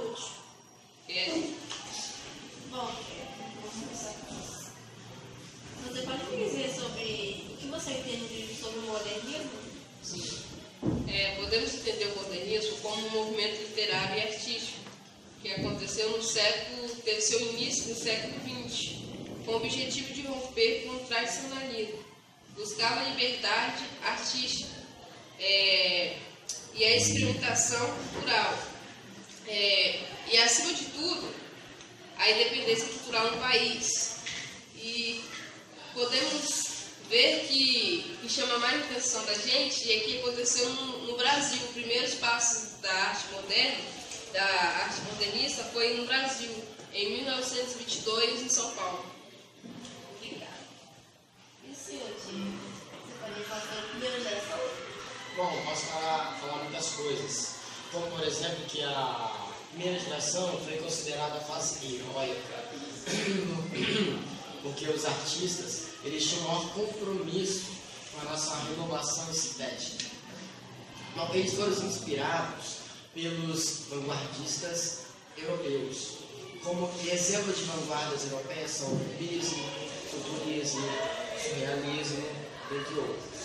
todos. Bom, você pode me dizer sobre o que você entende sobre o modernismo? Sim. Podemos entender o modernismo como um movimento literário e artístico que aconteceu teve seu início no século XX, com o objetivo de romper com o tradicionalismo. Buscava liberdade artística e a experimentação cultural. E, acima de tudo, a independência cultural no país. E podemos ver que chama mais a atenção da gente é que aconteceu no Brasil. Os primeiros passos da arte moderna, da arte modernista, foi no Brasil, em 1922, em São Paulo. Obrigada. E o senhor, Diego? Você pode falar sobre a primeira geração? Bom, posso falar muitas coisas. Como, por exemplo, que a primeira geração foi considerada a fase heróica, porque os artistas eles tinham um maior compromisso com a nossa renovação estética. Então, eles foram inspirados pelos vanguardistas europeus. Como exemplo de vanguardas europeias são o cubismo, futurismo, surrealismo, entre outros.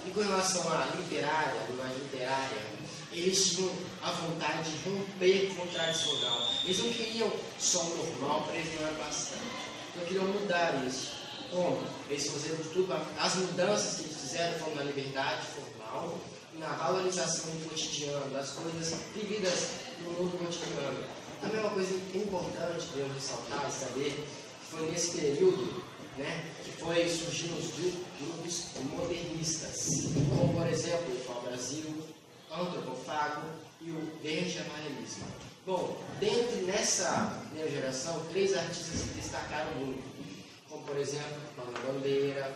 E com relação à linguagem literária, eles tinham a vontade de romper com o tradicional. Eles não queriam só o normal para eles ganhar bastante. Então queriam mudar isso. Como? Eles fizeram de tudo. As mudanças que eles fizeram foram na liberdade formal e na valorização do cotidiano, das coisas vividas no mundo cotidiano. Também uma coisa importante que eu ressaltar e saber que foi nesse período, que foi surgindo os grupos modernistas, como por exemplo o pau-brasil, antropofago e o verde amarelismo. Bom, nessa primeira geração, 3 artistas se destacaram muito, como por exemplo Manuel Bandeira,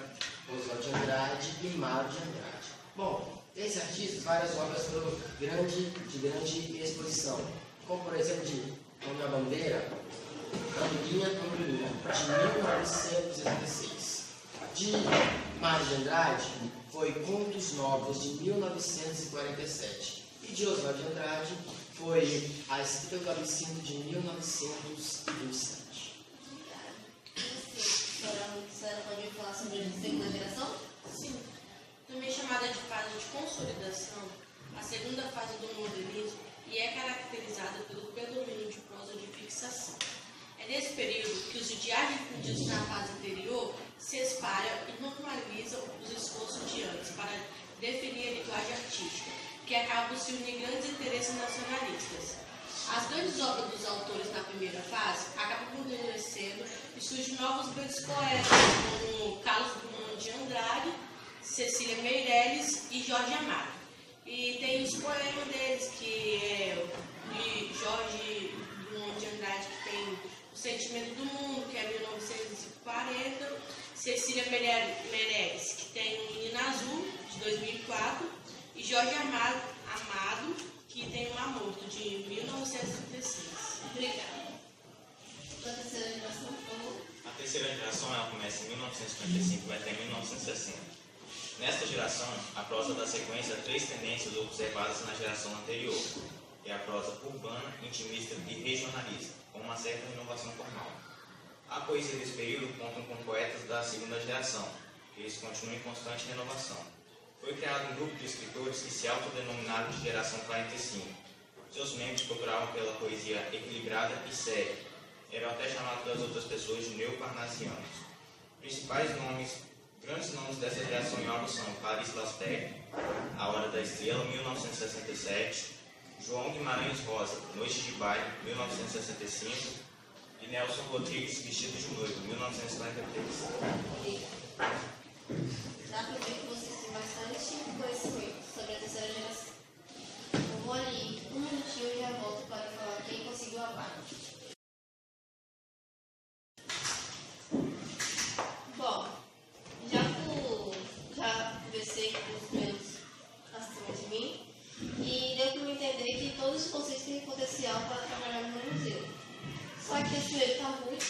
Oswald de Andrade e Mário de Andrade. Bom, desses artistas, várias obras foram de grande exposição, como por exemplo de Manuel Bandeira, Andorinha, Andorinha, de 1966. De Mário de Andrade foi Contos Novos, de 1947. E de Oswald de Andrade foi A Escrita do Absinto, de 1927. A senhora pode falar sobre a segunda geração? Sim. Também chamada de fase de consolidação, a segunda fase do modernismo e é caracterizada pelo predomínio de prosa de fixação. É nesse período que os ideais difundidos na fase anterior se espalham e normalizam os esforços de antes para definir a linguagem artística, que acaba por se unir grandes interesses nacionalistas. As grandes obras dos autores na primeira fase acabam permanecendo e surgem novos grandes poetas, como Carlos Drummond de Andrade, Cecília Meirelles e Jorge Amado. E tem os poemas deles, que é de Jorge Drummond de Andrade, que tem O Sentimento do Mundo, que é 1940, Cecília Meirelles, que tem O Menino Azul, de 2004, e Jorge Amado, que tem Um Amor, de 1936. Obrigada. A terceira geração, por favor. A terceira geração ela começa em 1955 e vai até 1960. Nesta geração, a prosa dá sequência a 3 tendências observadas na geração anterior, que é a prosa urbana, intimista e regionalista, com uma certa inovação formal. A poesia desse período conta com poetas da segunda geração, que eles continuam em constante renovação. Foi criado um grupo de escritores que se autodenominaram de geração 45. Seus membros procuravam pela poesia equilibrada e séria. Eram até chamados pelas outras pessoas de neoparnasianos. Principais grandes nomes dessa geração em obras são Clarice Lispector, A Hora da Estrela, 1967, João Guimarães Rosa, Noite de Baile, 1965, e Nelson Rodrigues, Vestido de Noivo, 1943. Dá para ver que vocês têm bastante conhecimento sobre a terceira geração. Eu vou ali 1 minutinho e já volto para falar quem conseguiu a vaga. Bom, já conversei com os meus acima de mim e deu para me entender que todos os conceitos têm potencial para trabalhar no museu. Só que esse meio está muito